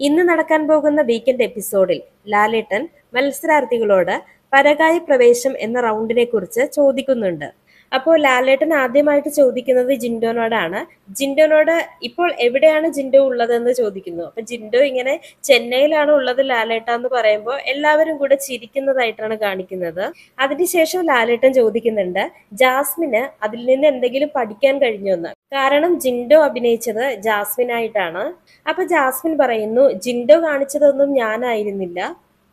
ഇന്ന് നടക്കാൻ പോകുന്ന വീക്കെൻഡ് എപ്പിസോഡിൽ ലാലേട്ടൻ മത്സരാർത്ഥികളോട് പരകായ പ്രവേശം എന്ന റൗണ്ടിനെ കുറിച്ച് ചോദിക്കുന്നുണ്ട്. അപ്പോൾ ലാലേട്ടൻ ആദ്യമായിട്ട് ചോദിക്കുന്നത് ജിൻഡോനോടാണ്. ജിൻഡോനോട് ഇപ്പോൾ എവിടെയാണ് ജിൻഡോ ഉള്ളതെന്ന് ചോദിക്കുന്നു. അപ്പൊ ജിൻഡോ ഇങ്ങനെ ചെന്നൈയിലാണ് ഉള്ളത് ലാലേട്ട എന്ന് പറയുമ്പോൾ എല്ലാവരും കൂടെ ചിരിക്കുന്നതായിട്ടാണ് കാണിക്കുന്നത്. അതിനുശേഷം ലാലേട്ടൻ ചോദിക്കുന്നുണ്ട് ജാസ്മിന് അതിൽ നിന്ന് എന്തെങ്കിലും പഠിക്കാൻ കഴിഞ്ഞുവെന്ന്. കാരണം ജിൻഡോ അഭിനയിച്ചത് ജാസ്മിനായിട്ടാണ്. അപ്പൊ ജാസ്മിൻ പറയുന്നു ജിൻഡോ കാണിച്ചതൊന്നും ഞാനായിരുന്നില്ല.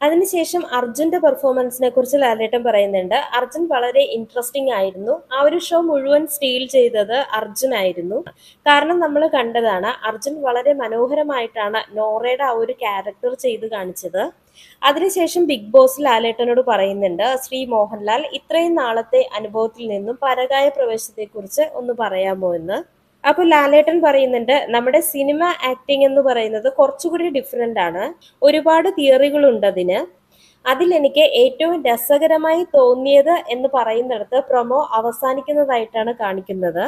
അതിനുശേഷം അർജുന്റെ പെർഫോമൻസിനെ കുറിച്ച് ലാലേട്ടൻ പറയുന്നുണ്ട്. അർജുൻ വളരെ ഇൻട്രസ്റ്റിംഗ് ആയിരുന്നു. ആ ഒരു ഷോ മുഴുവൻ സ്റ്റീൽ ചെയ്തത് അർജുൻ ആയിരുന്നു. കാരണം നമ്മൾ കണ്ടതാണ് അർജുൻ വളരെ മനോഹരമായിട്ടാണ് നോറയുടെ ആ ഒരു ക്യാരക്ടർ ചെയ്ത് കാണിച്ചത്. അതിനുശേഷം ബിഗ് ബോസ് ലാലേട്ടനോട് പറയുന്നുണ്ട് ശ്രീ മോഹൻലാൽ ഇത്രയും നാളത്തെ അനുഭവത്തിൽ നിന്നും പരകായ പ്രവേശത്തെ കുറിച്ച് ഒന്ന് പറയാമോ എന്ന്. അപ്പൊ ലാലേട്ടൻ പറയുന്നുണ്ട് നമ്മുടെ സിനിമ ആക്ടിങ് എന്ന് പറയുന്നത് കുറച്ചുകൂടി ഡിഫറെന്റ് ആണ്. ഒരുപാട് തിയറികൾ ഉണ്ട് അതിന്. അതിൽ എനിക്ക് ഏറ്റവും രസകരമായി തോന്നിയത് എന്ന് പറയുന്നിടത്ത് പ്രൊമോ അവസാനിക്കുന്നതായിട്ടാണ് കാണിക്കുന്നത്.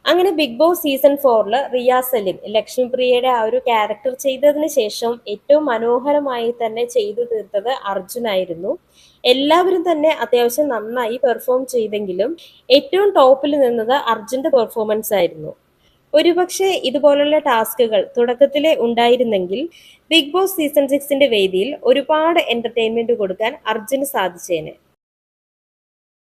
അങ്ങനെ Bigg Boss season 4 Riya Salim ലക്ഷ്മിപ്രിയയുടെ ആ ഒരു ക്യാരക്ടർ ചെയ്തതിന് ശേഷം ഏറ്റവും മനോഹരമായി തന്നെ ചെയ്തു തീർത്തത് അർജുനായിരുന്നു. എല്ലാവരും തന്നെ അത്യാവശ്യം നന്നായി പെർഫോം ചെയ്തെങ്കിലും ഏറ്റവും ടോപ്പിൽ നിന്നത് അർജുന്റെ പെർഫോമൻസ് ആയിരുന്നു. ഒരുപക്ഷെ ഇതുപോലുള്ള ടാസ്കുകൾ തുടക്കത്തിലെ ഉണ്ടായിരുന്നെങ്കിൽ ബിഗ് ബോസ് സീസൺ 6 വേദിയിൽ ഒരുപാട് എന്റർടൈൻമെന്റ് കൊടുക്കാൻ അർജുന് സാധിച്ചേനെ.